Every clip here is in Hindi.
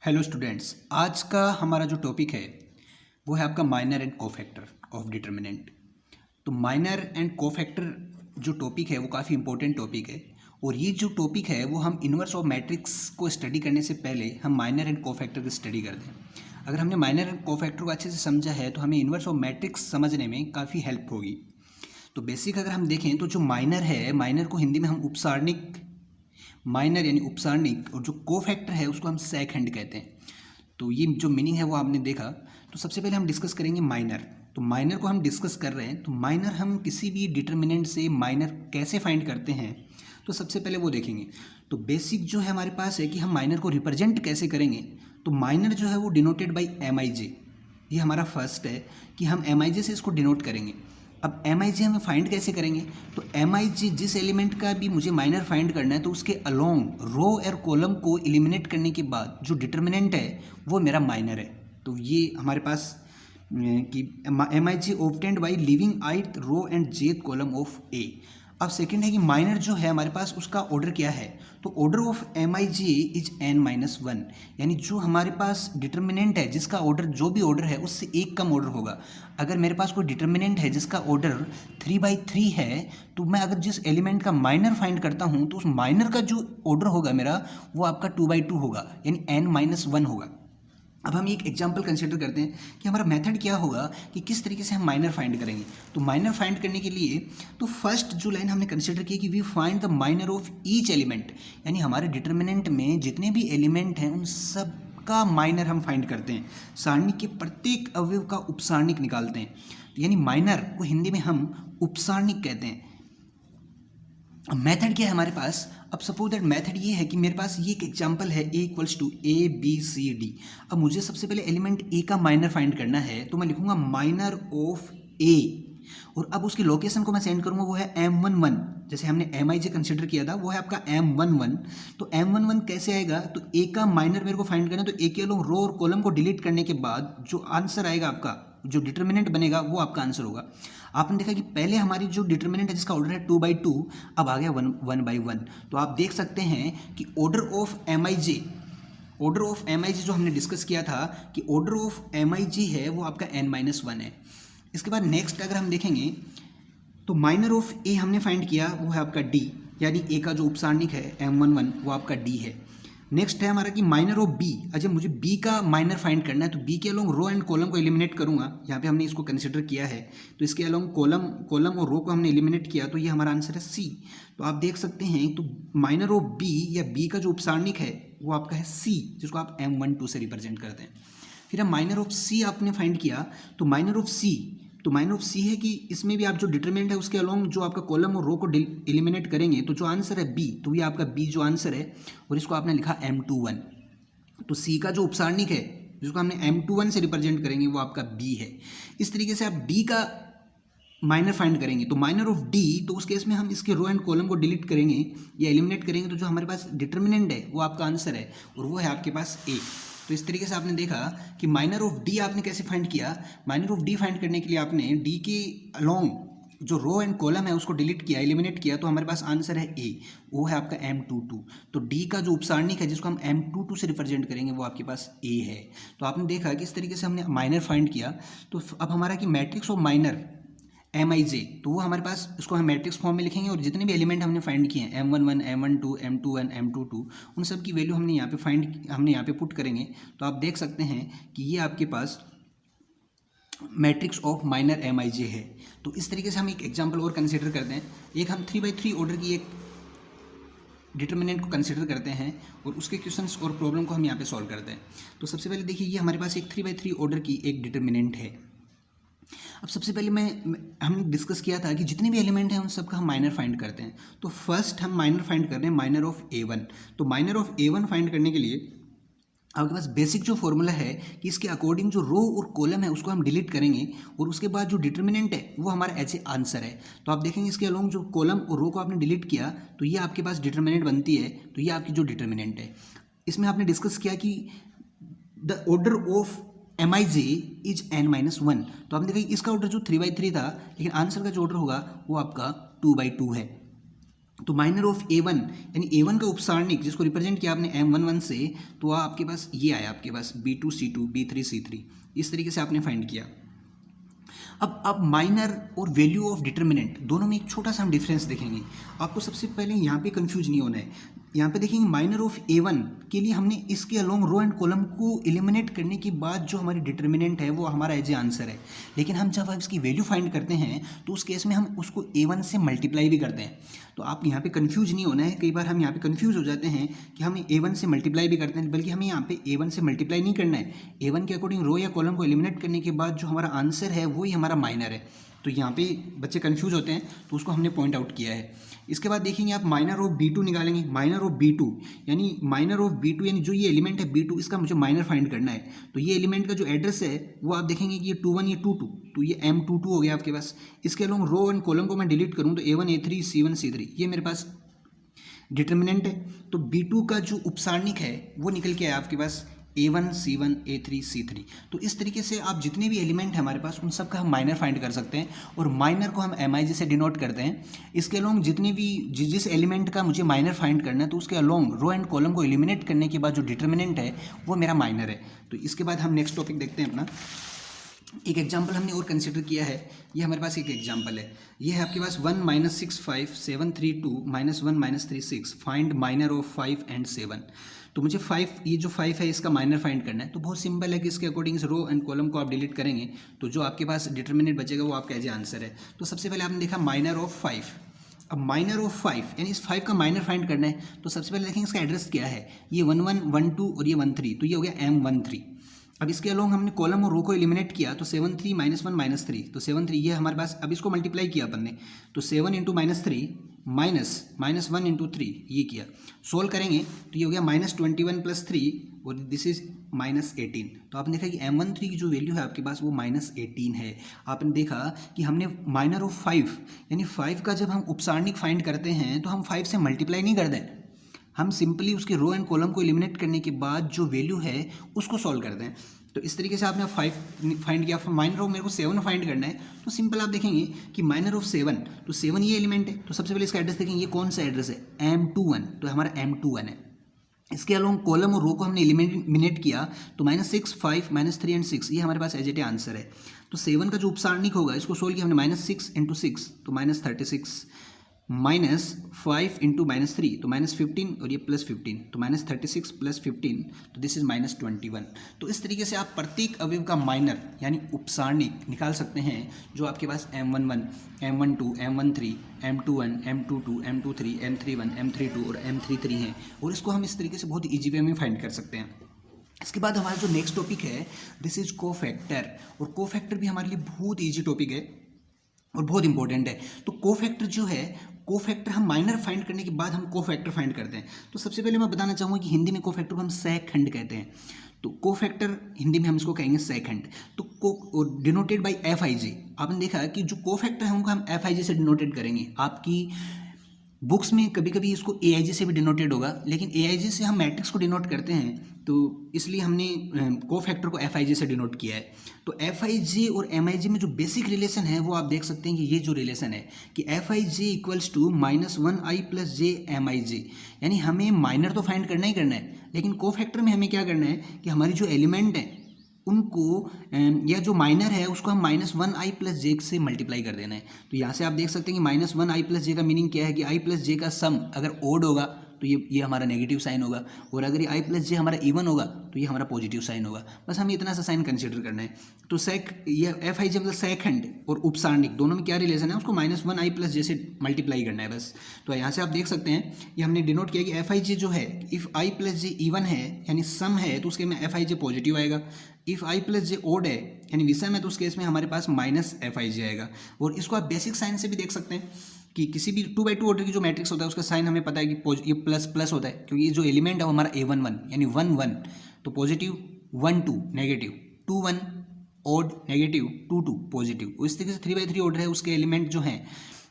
हेलो स्टूडेंट्स, आज का हमारा जो टॉपिक है वो है आपका minor and cofactor of determinant. तो माइनर एंड कोफैक्टर जो टॉपिक है वो काफ़ी इंपॉर्टेंट टॉपिक है और ये जो टॉपिक है वो हम इन्वर्स ऑफ मैट्रिक्स को स्टडी करने से पहले हम माइनर एंड कोफैक्टर की स्टडी करते हैं। अगर हमने माइनर एंड कोफैक्टर को अच्छे से समझा है तो हमें इन्वर्स ऑफ मैट्रिक्स समझने में काफ़ी हेल्प होगी। तो बेसिक अगर हम देखें तो जो माइनर है, माइनर को हिंदी में हम उपसारणिक, माइनर यानी उपसारणिक, और जो कोफैक्टर है उसको हम सेकंड कहते हैं। तो ये जो मीनिंग है वो आपने देखा। तो सबसे पहले हम डिस्कस करेंगे माइनर। तो माइनर को हम डिस्कस कर रहे हैं, तो माइनर हम किसी भी डिटर्मिनेंट से माइनर कैसे फाइंड करते हैं तो सबसे पहले वो देखेंगे। तो बेसिक जो है हमारे पास है कि हम माइनर को रिप्रेजेंट कैसे करेंगे। तो माइनर जो है वो डिनोटेड बाई एम आई जे, ये हमारा फर्स्ट है कि हम एम आई जे से इसको डिनोट करेंगे। अब एम आई जी हमें फाइंड कैसे करेंगे, तो एम आई जी जिस एलिमेंट का भी मुझे माइनर फाइंड करना है तो उसके अलोंग रो और कॉलम को एलिमिनेट करने के बाद जो डिटर्मिनेंट है वो मेरा माइनर है। तो ये हमारे पास कि M I J obtained by leaving ith row and jth column of A. अब सेकंड है कि माइनर जो है हमारे पास उसका ऑर्डर क्या है, तो order of M I G is N minus one, यानी जो हमारे पास डिटर्मिनेंट है जिसका ऑर्डर जो भी ऑर्डर है उससे एक कम ऑर्डर होगा। अगर मेरे पास कोई डिटर्मिनेंट है जिसका ऑर्डर 3/3 है तो मैं अगर जिस एलिमेंट का माइनर फाइंड करता हूँ तो उस माइनर का जो ऑर्डर होगा मेरा वो आपका 2/2 होगा, यानी n-1 होगा। अब हम एक एग्जांपल कंसिडर करते हैं कि हमारा मेथड क्या होगा कि किस तरीके से हम माइनर फाइंड करेंगे। तो माइनर फाइंड करने के लिए तो फर्स्ट जो लाइन हमने कंसिडर की कि we find the minor of each element, यानी हमारे डिटर्मिनेंट में जितने भी एलिमेंट हैं उन सब का माइनर हम फाइंड करते हैं। सारणी के प्रत्येक अवयव का उपसारणिक निकालते हैं, यानी माइनर को हिंदी में हम उपसारणिक कहते हैं। अब मेथड क्या है हमारे पास, अब सपोज दैट मेथड ये है कि मेरे पास ये एक एग्जांपल है a इक्वल्स टू ABCD। अब मुझे सबसे पहले एलिमेंट a का माइनर फाइंड करना है तो मैं लिखूंगा माइनर ऑफ a, और अब उसकी लोकेशन को मैं सेंड करूंगा वो है M11, जैसे हमने MIJ कंसिडर किया था वो है आपका M11। तो M11 कैसे आएगा, तो a का माइनर मेरे को फाइंड करना है, तो a के लोग रो और कॉलम को डिलीट करने के बाद जो आंसर आएगा आपका, जो डिटर्मिनेंट बनेगा वो आपका आंसर होगा। आपने देखा कि पहले हमारी जो डिटर्मिनेंट है जिसका ऑर्डर है 2/2, अब आ गया 1/1। तो आप देख सकते हैं कि order of M I J, order of M I J जो हमने डिस्कस किया था कि order of M I J है वो आपका n-1 है। इसके बाद नेक्स्ट अगर हम देखेंगे तो माइनर ऑफ ए हमने फाइंड किया वो है आपका d, यानी ए का जो उपसारणिक है M11 वो आपका d है। नेक्स्ट है हमारा कि माइनर ऑफ बी। अच्छा, मुझे बी का माइनर फाइंड करना है तो बी के अलोंग रो एंड कॉलम को एलिमिनेट करूंगा, यहाँ पे हमने इसको कंसिडर किया है। तो इसके अलोंग कॉलम और रो को हमने एलिमिनेट किया तो ये हमारा आंसर है सी। तो आप देख सकते हैं तो माइनर ऑफ बी या बी का जो उपसारणिक है वो आपका है सी, जिसको आप M12 से रिप्रेजेंट करते हैं। फिर हम माइनर ऑफ सी आपने फाइंड किया, तो माइनर ऑफ सी, तो माइनर ऑफ सी है कि इसमें भी आप जो डिटरमिनेंट है उसके अलोंग जो आपका कॉलम और रो को एलिमिनेट करेंगे तो जो आंसर है बी, तो ये आपका बी जो आंसर है, और इसको आपने लिखा M21। तो सी का जो उपसारणिक है जिसको हमने M21 से रिप्रेजेंट करेंगे वो आपका बी है। इस तरीके से आप डी का माइनर फाइंड करेंगे, तो माइनर ऑफ डी, तो उस केस में हम इसके रो एंड कॉलम को डिलीट करेंगे या एलिमिनेट करेंगे, तो जो हमारे पास डिटर्मिनेंट है वो आपका आंसर है और वो है आपके पास ए। तो इस तरीके से आपने देखा कि माइनर ऑफ डी आपने कैसे फाइंड किया। माइनर ऑफ डी फाइंड करने के लिए आपने डी के अलोंग जो रो एंड कॉलम है उसको डिलीट किया, एलिमिनेट किया, तो हमारे पास आंसर है ए, वो है आपका M22। तो डी का जो उपसारणिक है जिसको हम M22 से रिप्रेजेंट करेंगे वो आपके पास ए है। तो आपने देखा कि इस तरीके से हमने माइनर फाइंड किया। तो अब हमारा कि मैट्रिक्स ऑफ माइनर MIJ, तो वो हमारे पास उसको हम मैट्रिक्स फॉर्म में लिखेंगे और जितने भी एलिमेंट हमने फाइंड किए हैं M11, M12, M21, M22, उन सब की वैल्यू हमने यहाँ पे पुट करेंगे। तो आप देख सकते हैं कि ये आपके पास मैट्रिक्स ऑफ माइनर MIJ है। तो इस तरीके से हम एक एग्जांपल और कंसिडर करते हैं। एक हम 3/3 ऑर्डर की एक डिटर्मिनेंट को कंसिडर करते हैं और उसके क्वेश्चंस और प्रॉब्लम को हम यहाँ पे सॉल्व करते हैं। तो सबसे पहले देखिए, ये हमारे पास एक 3/3 ऑर्डर की एक डिटर्मिनेंट है। अब सबसे पहले हमने डिस्कस किया था कि जितने भी एलिमेंट हैं उन सब का हम माइनर फाइंड करते हैं। तो फर्स्ट हम माइनर फाइंड कर रहे हैं माइनर ऑफ A1। तो माइनर ऑफ A1 फाइंड करने के लिए आपके पास बेसिक जो फॉर्मूला है कि इसके अकॉर्डिंग जो रो और कॉलम है उसको हम डिलीट करेंगे और उसके बाद जो डिटर्मिनेंट है वो हमारा एज ए आंसर है। तो आप देखेंगे इसके अलोंग जो कॉलम और रो को आपने डिलीट किया तो ये आपके पास डिटर्मिनेंट बनती है, तो ये आपकी जो डिटर्मिनेंट है। इसमें आपने डिस्कस किया कि the order of MIJ is n-1। तो आपने देखा इसका ऑर्डर जो 3/3 था, लेकिन आंसर का जो ऑर्डर होगा वो आपका 2/2 है। तो माइनर ऑफ A1 यानी A1 का उपसारणिक जिसको रिप्रेजेंट किया आपने M11 से, तो आपके पास ये आया, आपके पास B2 C2 B3 C3, इस तरीके से आपने फाइंड किया। अब माइनर और वैल्यू ऑफ डिटर्मिनेंट दोनों में एक छोटा सा हम डिफरेंस देखेंगे। आपको सबसे पहले यहाँ पे कंफ्यूज नहीं होना है। यहाँ पे देखेंगे माइनर ऑफ A1 के लिए हमने इसके अलोंग रो एंड कॉलम को एलिमिनेट करने के बाद जो हमारी डिटर्मिनेंट है वो हमारा एज ए आंसर है। लेकिन हम जब इसकी वैल्यू फाइंड करते हैं तो उस केस में हम उसको A1 से मल्टीप्लाई भी करते हैं। तो आप यहाँ पे कंफ्यूज नहीं होना है। कई बार हम यहाँ पे कंफ्यूज हो जाते हैं कि हम A1 से मल्टीप्लाई भी करते हैं, बल्कि हमें यहाँ पे A1 से मल्टीप्लाई नहीं करना है। A1 के अकॉर्डिंग रो या कॉलम को एलिमिनेट करने के बाद जो हमारा आंसर है वही हमारा माइनर है। तो यहाँ पे बच्चे कंफ्यूज होते हैं, तो उसको हमने पॉइंट आउट किया है। इसके बाद देखेंगे आप माइनर ऑफ B2 निकालेंगे। माइनर ऑफ B2 यानी जो ये एलिमेंट है B2, इसका मुझे माइनर फाइंड करना है। तो ये एलिमेंट का जो एड्रेस है वो आप देखेंगे कि ये 21 ये 22, तो ये M22 हो गया आपके पास। इसके अलोंग रो एंड कॉलम को मैं डिलीट करूँ तो A1 A3 C1 C3 ये मेरे पास डिटर्मिनेंट है। तो B2 का जो उपसारणिक है वो निकल के आया आपके पास A1 C1 A3 C3। तो इस तरीके से आप जितने भी एलिमेंट हैं हमारे पास उन सब का हम माइनर फाइंड कर सकते हैं, और माइनर को हम MIJ से डिनोट करते हैं। इसके अलोंग जितने भी जिस एलिमेंट का मुझे माइनर फाइंड करना है तो उसके अलोंग रो एंड कॉलम को एलिमिनेट करने के बाद जो डिटर्मिनेंट है वो मेरा माइनर है। तो इसके बाद हम नेक्स्ट टॉपिक देखते हैं अपना। एक एग्जाम्पल हमने और कंसिडर किया है, ये हमारे पास एक एग्जाम्पल है। ये है आपके पास 1 - 6 5 7 3 2 -1 - 3 6 फाइंड माइनर ऑफ 5 and 7। तो मुझे 5, ये जो 5 है इसका माइनर फाइंड करना है। तो बहुत सिंपल है कि इसके अकॉर्डिंग रो एंड कॉलम को आप डिलीट करेंगे तो जो आपके पास डिटर्मिनेंट बचेगा वो आपका एज ए आंसर है। तो सबसे पहले आपने देखा माइनर ऑफ 5। अब माइनर ऑफ 5 यानी इस 5 का माइनर फाइंड करना है। तो सबसे पहले देखेंगे इसका एड्रेस क्या है। ये 1 1 1 2 और ये 1 3, तो ये हो गया M13। अब इसके अलोंग हमने कॉलम और रो को एलिमिनेट किया तो 7 3 -1 -3, तो 7 3 ये हमारे पास। अब इसको मल्टीप्लाई किया अपन ने तो 7 × -3 -1 × 3 ये किया। सोल्व करेंगे तो ये हो गया -21 + 3 और दिस इज -18। तो आपने देखा कि M13 की जो वैल्यू है आपके पास वो -18 है। आपने देखा कि हमने माइनर ऑफ 5 यानी 5 का जब हम उपसारणिक फाइंड करते हैं तो हम 5 से मल्टीप्लाई नहीं करते, हम सिंपली उसके रो एंड कॉलम को एलिमिनेट करने के बाद जो वैल्यू है उसको सॉल्व करते हैं। तो इस तरीके से आपने 5 फाइंड किया। माइनर ऑफ मेरे को 7 फाइंड करना है, तो सिंपल आप देखेंगे कि माइनर ऑफ 7, तो 7 ये एलिमेंट है। तो सबसे पहले इसका एड्रेस देखेंगे, ये कौन सा एड्रेस है M21, तो हमारा M21 है। इसके अलोंग कॉलम और रो को हमने एलिमिनेट किया तो -6 5 -3 and 6 ये हमारे पास एज ए आंसर है। तो 7 का जो उपसारणिक होगा इसको सोल्व किया हमने -6 × 6 तो -36 -5 × -3 तो -15 और ये +15 तो -36 + 15 तो दिस इज -21। तो इस तरीके से आप प्रत्येक अवयव का माइनर यानी उपसारणिक निकाल सकते हैं जो आपके पास M11 M12 M13 M21 M22 M23 M31 M32 और M33 हैं, और इसको हम इस तरीके से बहुत ईजी वे में फाइंड कर सकते हैं। इसके बाद हमारा जो नेक्स्ट टॉपिक है दिस इज कोफैक्टर, और कोफैक्टर भी हमारे लिए बहुत ईजी टॉपिक है और बहुत इंपॉर्टेंट है। तो कोफैक्टर जो है, कोफैक्टर हम माइनर फाइंड करने के बाद हम कोफैक्टर फाइंड करते हैं। तो सबसे पहले मैं बताना चाहूँगा कि हिंदी में कोफैक्टर को हम सहखंड कहते हैं। तो कोफैक्टर हिंदी में हम इसको कहेंगे सहखंड। तो डिनोटेड बाय FIJ। आपने देखा कि जो कोफैक्टर है उनको हम FIJ से डिनोटेड करेंगे। आपकी बुक्स में कभी कभी इसको AIJ से भी डिनोटेड होगा, लेकिन AIJ से हम मैट्रिक्स को डिनोट करते हैं तो इसलिए हमने कोफैक्टर को FIJ से डिनोट किया है। तो FIJ और MIJ में जो बेसिक रिलेशन है वो आप देख सकते हैं कि ये जो रिलेशन है कि FIJ = -1i + j MIJ, यानी हमें माइनर तो फाइंड करना ही करना है, लेकिन कोफैक्टर में हमें क्या करना है कि हमारी जो एलिमेंट है उनको या जो माइनर है उसको हम -1i + j से मल्टीप्लाई कर देना है। तो यहाँ से आप देख सकते हैं कि -1i + j का मीनिंग क्या है कि i + j का सम अगर ओड होगा तो ये हमारा नेगेटिव साइन होगा, और अगर ये i + j हमारा इवन होगा तो ये हमारा पॉजिटिव साइन होगा। बस हमें इतना सा साइन कंसिडर करना है। तो ये FIJ मतलब सहखंड और उपसारणिक दोनों में क्या रिलेशन है, उसको -1i + j से मल्टीप्लाई करना है बस। तो यहाँ से आप देख सकते हैं ये हमने डिनोट किया कि FIJ जो है इफ़ i + j इवन है यानी सम है तो उसके में FIJ पॉजिटिव आएगा। इफ़ i + j ओड है यानी विषम है तो उस केस में हमारे पास -FIJ आएगा। और इसको आप बेसिक साइन से भी देख सकते हैं कि किसी भी 2/2 ऑर्डर की जो मैट्रिक्स होता है उसका साइन हमें पता है कि ये प्लस होता है, क्योंकि ये जो एलिमेंट है वो हमारा A11 यानी 1 1 तो positive, 1 2 negative, 2 1 odd negative, 2 2 positive. इस तरीके से 3/3 ऑर्डर है उसके एलिमेंट जो हैं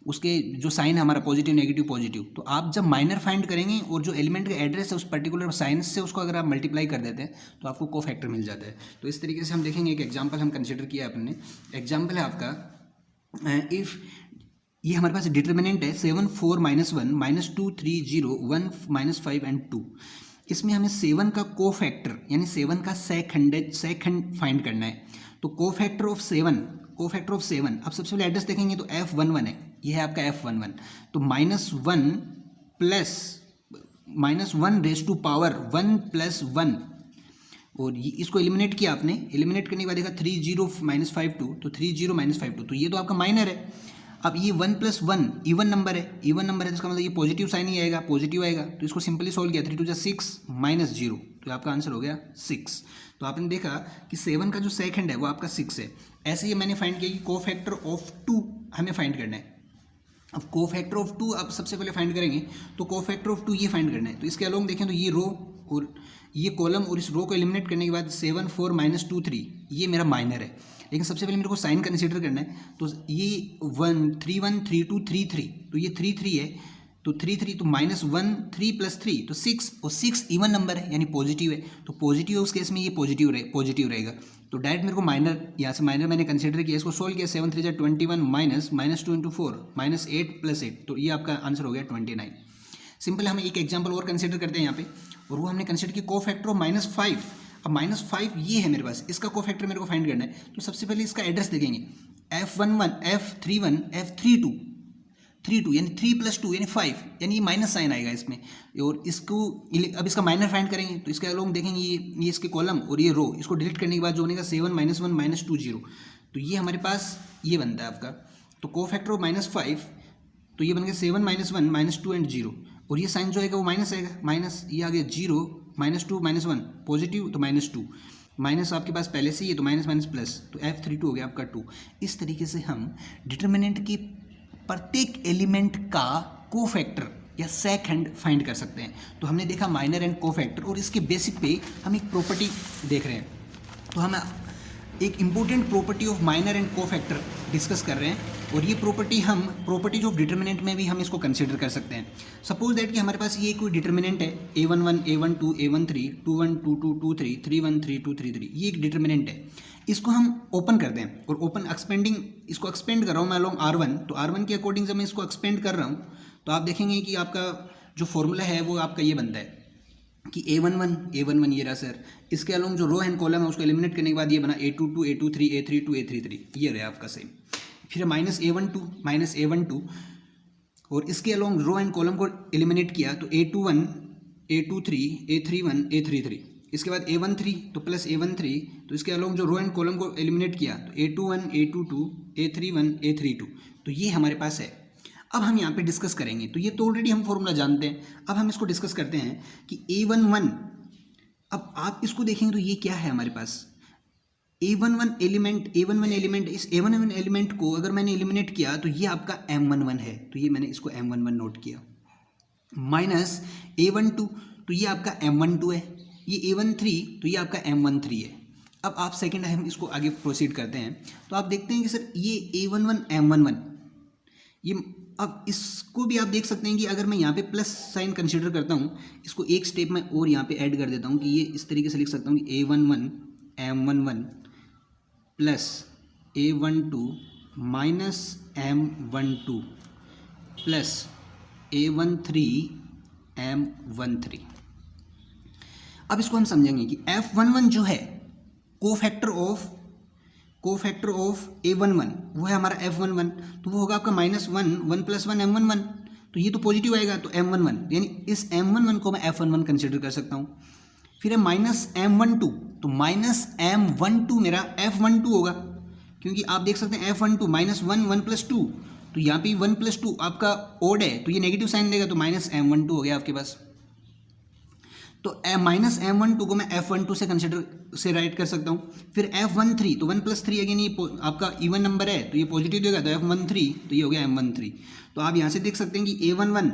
उसके जो साइन है हमारा पॉजिटिव नेगेटिव पॉजिटिव। तो आप जब माइनर फाइंड करेंगे और जो एलिमेंट का एड्रेस है उस पर्टिकुलर साइन से उसको अगर आप मल्टीप्लाई कर देते हैं तो आपको कोफैक्टर मिल जाता है। तो इस तरीके से हम देखेंगे एक एग्जाम्पल हम कंसिडर किया अपने। एग्जाम्पल है आपका इफ़ ये हमारे पास डिटर्मिनेंट है 7 4 -1 -2 3 0 1 -5 एंड 2। इसमें हमें 7 का कोफैक्टर यानी 7 का सेकंड फाइंड करना है। तो कोफैक्टर ऑफ 7 अब सबसे पहले एड्रेस देखेंगे तो F11 है, ये है आपका F11। तो -1 प्लस -1 रेज टू पावर 1 + 1 और ये इसको एलिमिनेट किया आपने। एलिमिनेट करने के बाद देखा 3 0 -52 तो 3 0 -52 तो ये तो आपका माइनर है। अब ये 1 + 1 इवन नंबर है, तो इसका मतलब ये पॉजिटिव साइन ही आएगा, पॉजिटिव आएगा। तो इसको सिंपली सॉल्व किया 3 2 6 -0 तो आपका आंसर हो गया 6। तो आपने देखा कि 7 का जो सेकंड है वो आपका 6 है। ऐसे ही मैंने फाइंड किया कि कोफैक्टर ऑफ 2 हमें फाइंड करना है। अब कोफैक्टर ऑफ 2 आप सबसे पहले फाइंड करेंगे तो कोफैक्टर ऑफ 2 ये फाइंड करना है। तो इसके अलोंग देखें तो ये रो और ये कॉलम और इस रो को एलिमिनेट करने के बाद 7 4 -2 3 ये मेरा माइनर है। लेकिन सबसे पहले मेरे को साइन कंसीडर करना है। तो ये 1 3 1 3 2 3 3 तो ये 3 3 है, तो 3 3 तो -1 3 + 3 तो 6 और 6 इवन नंबर है यानी पॉजिटिव है। तो पॉजिटिव है उस केस में ये पॉजिटिव रहेगा। तो डायरेक्ट मेरे को माइनर यहाँ से माइनर मैंने कंसीडर किया, इसको सोल्व किया 7 3 21 -2 × 4 -8 + 8 तो ये आपका आंसर हो गया 29। सिंपल हम एक एग्जाम्पल और कंसीडर करते हैं यहाँ पे, और वो हमने कंसीडर किया कोफैक्टर ऑफ -5। अब -5 ये है मेरे पास, इसका कोफैक्टर मेरे को फाइंड करना है। तो सबसे पहले इसका एड्रेस देखेंगे F11 F31 F32 32 यानी 3 + 2 यानी 5 यानी ये माइनस साइन आएगा इसमें। और इसको अब इसका माइनर फाइंड करेंगे तो इसके अलोंग देखेंगे ये इसके कॉलम और ये रो, इसको डिलीट करने के बाद जो बनेगा 7 -1 -2 0 तो ये हमारे पास ये बनता है आपका। तो कोफैक्टर ऑफ -5 तो ये बन गया 7 -1 -2 एंड 0 और ये साइन जो आएगा वो माइनस आएगा, माइनस ये आ गया 0 -2 -1 पॉजिटिव तो -2 माइनस आपके पास पहले से ही है तो माइनस प्लस तो F32 हो गया आपका 2। इस तरीके से हम डिटर्मिनेंट की प्रत्येक एलिमेंट का कोफैक्टर या सेकंड फाइंड कर सकते हैं। तो हमने देखा माइनर एंड कोफैक्टर, और इसके बेसिक पे हम एक प्रॉपर्टी देख रहे हैं। तो हम एक important property of minor and cofactor discuss कर रहे हैं, और ये प्रॉपर्टी हम प्रॉपर्टीज ऑफ डिटर्मिनेंट में भी हम इसको कंसीडर कर सकते हैं। सपोज दैट कि हमारे पास ये कोई डिटर्मिनेंट है A11 A12 A13 21 22 23 31 32 33 ये एक डिटर्मिनेंट है। इसको हम ओपन कर दें और ओपन एक्सपेंडिंग इसको एक्सपेंड कर रहा हूँ मैं अलोंग R1, तो R1 के अकॉर्डिंग जब मैं इसको एक्सपेंड कर रहा हूँ तो आप देखेंगे कि आपका जो फॉर्मूला है वो आपका ये बनता है कि A11 ये रहा सर, इसके अलोंग जो रो एंड कॉलम है उसको एलिमिनेट करने के बाद ये बना A22 A23 A32 A33 ये रहा आपका सेम। फिर -A12 और इसके अलोंग रो एंड कॉलम को एलिमिनेट किया तो A21 A23 A31 A33। इसके बाद A13 तो प्लस A13 तो इसके अलोंग जो रो एंड कॉलम को एलिमिनेट किया तो A21 A22 A31 A32 तो ये हमारे पास है। अब हम यहाँ पे डिस्कस करेंगे, तो ये तो ऑलरेडी हम फॉर्मूला जानते हैं। अब हम इसको डिस्कस करते हैं कि A11, अब आप इसको देखेंगे तो ये क्या है हमारे पास A11 एलिमेंट। इस A11 एलिमेंट को अगर मैंने एलिमिनेट किया तो ये आपका M11 है, तो ये मैंने इसको M11 नोट किया। माइनस A12 तो ये आपका M12 है, ये A13 तो ये आपका M13 है। अब आप सेकेंड हम इसको आगे प्रोसीड करते हैं तो आप देखते हैं कि सर ये A11 M11 ये, अब इसको भी आप देख सकते हैं कि अगर मैं यहाँ पे प्लस साइन कंसीडर करता हूँ, इसको एक स्टेप में और यहाँ पे ऐड कर देता हूँ कि ये इस तरीके से लिख सकता हूँ कि A11 M11 plus A12 minus M12 plus A13 M13। अब इसको हम समझेंगे कि F11 जो है कोफैक्टर ऑफ A11 वो है हमारा F11, तो वो होगा आपका -1 1 + 1 M11, तो ये तो पॉजिटिव आएगा तो M11 यानी इस M11 को मैं F11 कंसीडर कर सकता हूँ। फिर है -M12 तो -M12 मेरा F12 होगा, क्योंकि आप देख सकते हैं F12 -1 1 + 2 तो यहाँ पे 1 + 2 आपका ओड है तो ये नेगेटिव साइन देगा तो -M12 हो गया आपके पास। तो -M12 को मैं F12 से कंसिडर से राइट कर सकता हूँ। फिर F13 तो 1 + 3 अगेन ये आपका इवन नंबर है तो ये पॉजिटिव देगा तो F13 तो ये हो गया M13। तो आप यहाँ से देख सकते हैं कि A11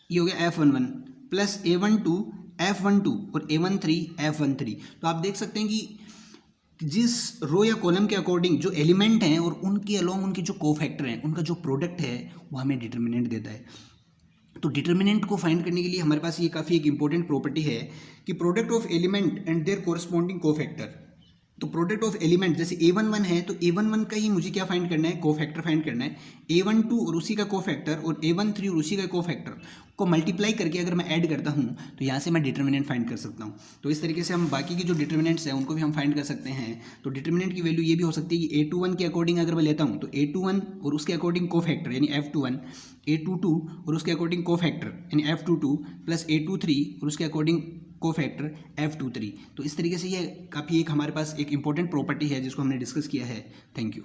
ये हो गया F11 प्लस A12 F12 और A13 F13। तो आप देख सकते हैं कि जिस रो या कॉलम के अकॉर्डिंग जो एलिमेंट हैं और उनके अलोंग उनके जो कोफैक्टर हैं उनका जो प्रोडक्ट है वो हमें डिटर्मिनेंट देता है। तो डिटर्मिनेंट को फाइंड करने के लिए हमारे पास ये काफ़ी एक इंपॉर्टेंट प्रॉपर्टी है कि product of element and their corresponding cofactor तो प्रोडक्ट ऑफ एलिमेंट जैसे A11 है तो A11 का ही मुझे क्या फाइंड करना है, कोफैक्टर फाइंड करना है। A12 और उसी का कोफैक्टर और A13 और उसी का कोफैक्टर को मल्टीप्लाई करके अगर मैं ऐड करता हूँ तो यहाँ से मैं डिटर्मिनेंट फाइंड कर सकता हूँ। तो इस तरीके से हम बाकी की जो डिटर्मिनेंट्स हैं उनको भी हम फाइंड कर सकते हैं। तो डिटर्मिनेंट की वैल्यू ये भी हो सकती है कि A21 के अकॉर्डिंग अगर मैं लेता हूँ तो A21 और उसके अकॉर्डिंग कोफैक्टर यानी F21, A22 और उसके अकॉर्डिंग कोफैक्टर यानी F22 प्लस A23 और उसके अकॉर्डिंग कोफैक्टर F23। तो इस तरीके से ये काफ़ी एक हमारे पास एक इंपॉर्टेंट प्रॉपर्टी है जिसको हमने डिस्कस किया है। Thank you.